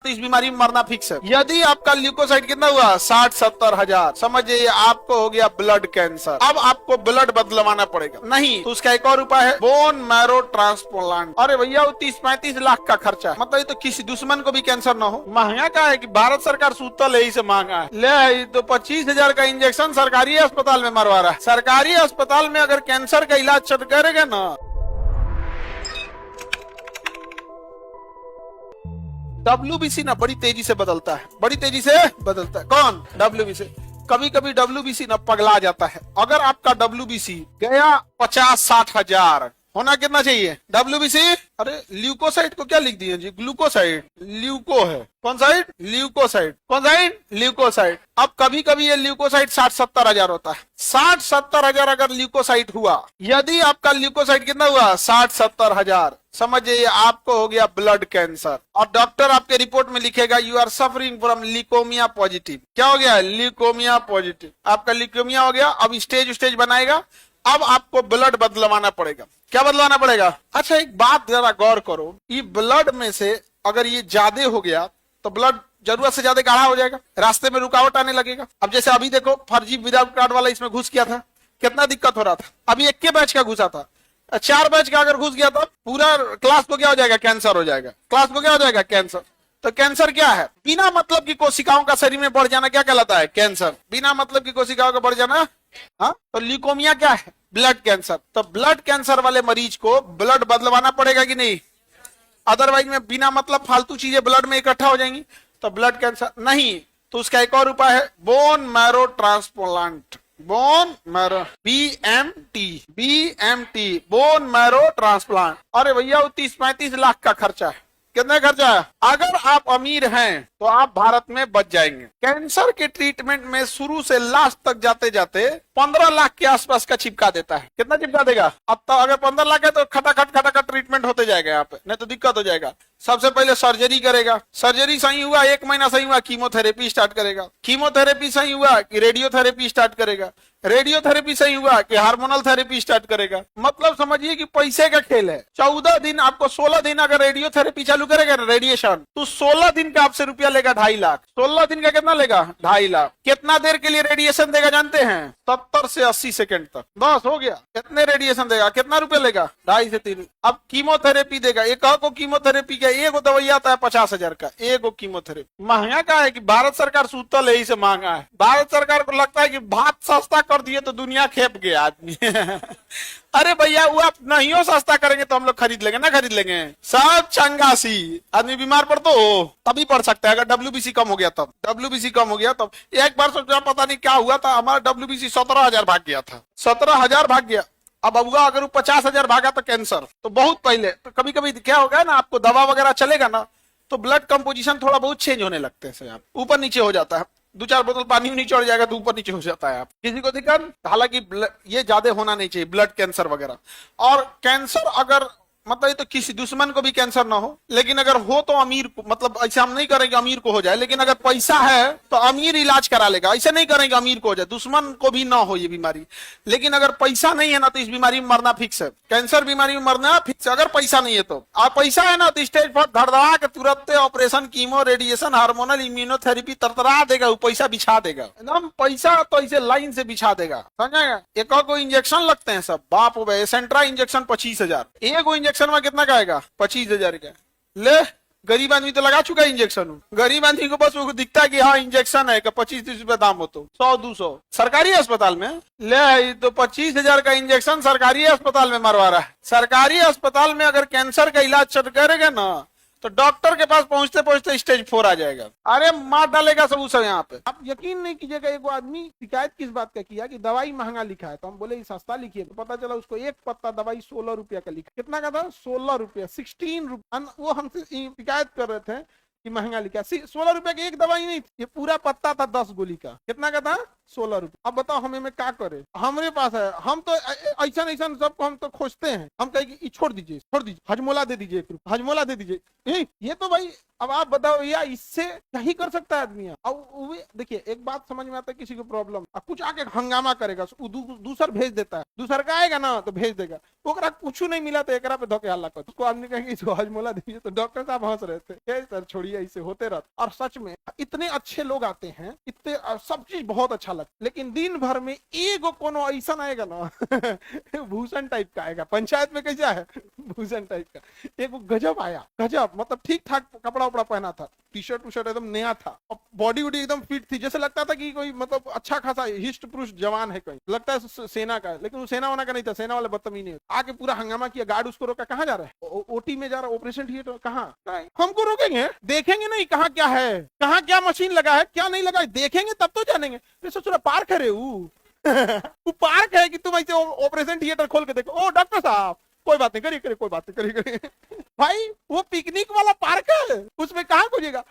तो इस बीमारी में मरना फिक्स है। यदि आपका ल्यूकोसाइट कितना हुआ 60-70 हजार, समझिए आपको हो गया ब्लड कैंसर। अब आपको ब्लड बदलवाना पड़ेगा, नहीं तो उसका एक और उपाय है बोन मैरो ट्रांसप्लांट। अरे भैया वो 30-35 लाख का खर्चा है, मतलब ये तो किसी दुश्मन को भी कैंसर ना हो। महंगा क्या है कि भारत सरकार सूतल है, इसे महंगा है। ले तो 25,000 का इंजेक्शन सरकारी अस्पताल में मरवा रहा है। सरकारी अस्पताल में अगर कैंसर का इलाज चल करेगा ना, WBC ना बड़ी तेजी से बदलता है, बड़ी तेजी से बदलता है। कौन? WBC। कभी कभी WBC ना पगला जाता है। अगर आपका WBC गया 50-60 हजार, होना कितना चाहिए WBC? अरे ल्यूकोसाइट को क्या लिख दिए जी, ग्लूकोसाइट। ल्यूको है, कौन साइड? ल्यूकोसाइट। कौन साइड? ल्यूकोसाइट। अब कभी कभी ये ल्यूकोसाइट 60-70 हजार होता है। 60-70 हजार अगर ल्यूकोसाइट हुआ, यदि आपका ल्यूकोसाइट कितना हुआ 60-70 हजार, समझिए आपको हो गया ब्लड कैंसर। और डॉक्टर आपके रिपोर्ट में लिखेगा you are suffering from leukaemia positive. क्या हो गया? Leukaemia positive. आपका ल्यूकोमिया हो गया। अब स्टेज बनाएगा, अब आपको ब्लड बदलवाना पड़ेगा। क्या बदलवाना पड़ेगा? अच्छा एक बात जरा गौर करो, ये ब्लड में से अगर ये ज्यादा हो गया तो ब्लड जरूरत से ज्यादा गाढ़ा हो जाएगा, रास्ते में रुकावट आने लगेगा। अब जैसे अभी देखो फर्जी विदाउट कार्ड वाला इसमें घुस गया था, कितना दिक्कत हो रहा था। अभी एक के बैच का घुसा था, 4 बैच का अगर घुस गया तो पूरा क्लास को क्या हो जाएगा? कैंसर हो जाएगा। क्लास को क्या हो जाएगा? कैंसर। तो कैंसर क्या है? बिना मतलब की कोशिकाओं का शरीर में बढ़ जाना क्या कहलाता है? कैंसर। बिना मतलब की कोशिकाओं का बढ़ जाना, हाँ। तो ल्यूकोमिया क्या है? Blood cancer. तो ब्लड कैंसर वाले मरीज को ब्लड बदलवाना पड़ेगा कि नहीं? अदरवाइज में बिना मतलब फालतू चीजें ब्लड में इकट्ठा हो जाएंगी, तो ब्लड कैंसर नहीं। तो उसका एक और उपाय है bone marrow transplant. Bone marrow, BMT, bone marrow transplant. अरे भैया वो 30-35 लाख का खर्चा है। कितना खर्चा है? अगर आप अमीर हैं तो आप भारत में बच जाएंगे। कैंसर के ट्रीटमेंट में शुरू से लास्ट तक जाते जाते 15 लाख के आसपास का चिपका देता है। कितना चिपका देगा? अब तो अगर 15 लाख है तो खटाखट ट्रीटमेंट होते जाएगा यहाँ पे, नहीं तो दिक्कत हो जाएगा। सबसे पहले सर्जरी करेगा, सर्जरी सही हुआ, 1 महीना सही हुआ, कीमोथेरेपी स्टार्ट करेगा, कीमोथेरेपी सही हुआ कि रेडियोथेरेपी स्टार्ट करेगा, रेडियोथेरेपी सही हुआ कि हार्मोनल थेरेपी स्टार्ट करेगा। मतलब समझिए कि पैसे का खेल है। 14 दिन आपको 16 दिन अगर रेडियोथेरेपी चालू करेगा ना, रेडिएशन, तो 16 दिन का आपसे रुपया लेगा 2.5 लाख। 16 दिन का कितना लेगा? 2.5 लाख। कितना देर के लिए रेडिएशन देगा जानते हैं? 70 से 80 सेकंड तक। बस हो गया। कितने रेडिएशन देगा? कितना रुपया लेगा? 2.5 से 3। अब कीमोथेरेपी देगा, एक को कीमोथेरेपी का एक दवाई आता है 50 हजार का, एक कीमोथेरेपी। महंगा क्या है कि भारत सरकार सूतल है, इसे महंगा है। भारत सरकार को लगता है कि भात सस्ता कर दिए तो दुनिया खेप गया आदमी। अरे भैया वो आप नहीं हो सस्ता करेंगे तो हम लोग खरीद लेंगे ना, खरीद लेंगे सब चंगासी। आदमी बीमार पड़ तो तभी पड़ सकता है अगर WBC कम हो गया तब। WBC कम हो गया तब। एक बार सोचा पता नहीं क्या हुआ था, हमारा WBC 17 हजार भाग गया था, 17 हजार भाग गया। अब अबुआ अगर वो 50 हजार भागा तो कैंसर। तो बहुत पहले तो कभी कभी क्या होगा ना, आपको दवा वगैरह चलेगा ना तो ब्लड कंपोजिशन थोड़ा बहुत चेंज होने लगते हैं, आप ऊपर नीचे हो जाता है। 2-4 बोतल पानी नहीं चढ़ जाएगा तो ऊपर नीचे हो जाता है। आप किसी को दिक्कत, हालांकि ये ज्यादा होना नहीं चाहिए ब्लड कैंसर वगैरह। और कैंसर अगर मतलब ये तो किसी दुश्मन को भी कैंसर ना हो, लेकिन अगर हो तो अमीर को, मतलब ऐसा हम नहीं करेंगे अमीर को हो जाए, लेकिन अगर पैसा है तो अमीर इलाज करा लेगा। ऐसे नहीं करेंगे अमीर को हो जाए, दुश्मन को भी ना हो ये बीमारी। लेकिन अगर पैसा नहीं है ना तो इस बीमारी में मरना फिक्स है। कैंसर बीमारी में मरना फिक्स है अगर पैसा नहीं है तो। और पैसा है ना तो स्टेज पर धड़धड़ा के तुरंत operation, chemo, radiation, hormonal, immunotherapy तरतरा देगा, वो पैसा बिछा देगा एकदम। पैसा तो ऐसे लाइन से बिछा देगा, समझेगा। एक को इंजेक्शन लगते हैं सब, बाप हो गए। सेंट्रा इंजेक्शन 25 हजार, एक इंजेक्शन में कितना का आएगा? 25 हजार का। ले गरीब आदमी तो लगा चुका है इंजेक्शन। गरीब आदमी को बस वो दिखता है कि हाँ इंजेक्शन है, 25-30 रुपए दाम हो तो 100-200। सरकारी अस्पताल में ले तो 25 हजार का इंजेक्शन सरकारी अस्पताल में मरवा रहा है। सरकारी अस्पताल में अगर कैंसर का इलाज चल करेगा ना तो डॉक्टर के पास पहुंचते पहुंचते स्टेज 4 आ जाएगा। अरे मार डालेगा सब उस यहाँ पे। आप यकीन नहीं कीजिएगा, एक आदमी शिकायत किस बात का किया कि दवाई महंगा लिखा है, तो हम बोले सस्ता लिखिए, तो पता चला उसको एक पत्ता दवाई 16 रुपया का लिखा। कितना का था? 16 रुपया, 16 रुपया। वो हमसे शिकायत कर रहे थे कि महंगा लिखा। 16 रुपए की एक दवाई नहीं, ये पूरा पत्ता था 10 गोली का। कितना का था? 16 रुपए। अब बताओ हमें में क्या करे? हमारे पास है, हम तो ऐसा ऐसा सबको हम तो खोजते हैं। हम कहेंगे छोड़ दीजिए, छोड़ दीजिए, हजमोला दे दीजिए, 1 रुपया हजमोला दे दीजिए। ये तो भाई अब आप बताओ भैया, इससे क्या ही कर सकता है आदमी। अब देखिए, एक बात समझ में आता है, किसी को प्रॉब्लम, अब कुछ आके हंगामा करेगा, दूसर भेज देता है, दूसर का आएगा ना तो भेज देगा, ओकरा कुछ नहीं मिला तो एकरा पे धोके हल्ला कर, उसको आदमी कहेंगे इसको हजमोला दीजिए, तो डॉक्टर साहब हंस रहे थे, क्या सर छोड़िए, ऐसे होते रहता। और सच में इतने अच्छे लोग आते हैं, इतने सब चीज बहुत अच्छा लगता, लेकिन दिन भर में एगो कोनो ऐसा आएगा ना भूषण टाइप का आएगा। पंचायत में कैसा है, भूषण टाइप का एक गजब आया, गजब, मतलब ठीक ठाक कपड़ा उपड़ा पहना था, टी शर्ट एकदम नया था, और बॉडी वॉडी एकदम फिट थी, जैसे लगता था कि कोई मतलब अच्छा खासा हिस्ट पुरुष जवान है, कोई लगता है सेना का है, लेकिन वो सेना वाला का नहीं था, सेना वाले बदतमीज नहीं। आके पूरा हंगामा किया, गार्ड उसको रोका, कहाँ जा रहा है, ओटी में जा रहा है, ऑपरेशन थिएटर, कहाँ, हमको रोकेंगे, देखेंगे नहीं कहाँ क्या है, कहाँ क्या मशीन लगा है, क्या नहीं लगा है, देखेंगे तब तो जानेंगे। सोच पार्क है रे वो पार्क है कि तुम ऐसे ऑपरेशन थिएटर खोल के देखो, ओ डॉक्टर साहब कोई बात नहीं, करिए करिए, कोई बात नहीं, करिए करिए भाई, वो पिकनिक वाला पार्क है, उसमें कहाँ खोजेगा।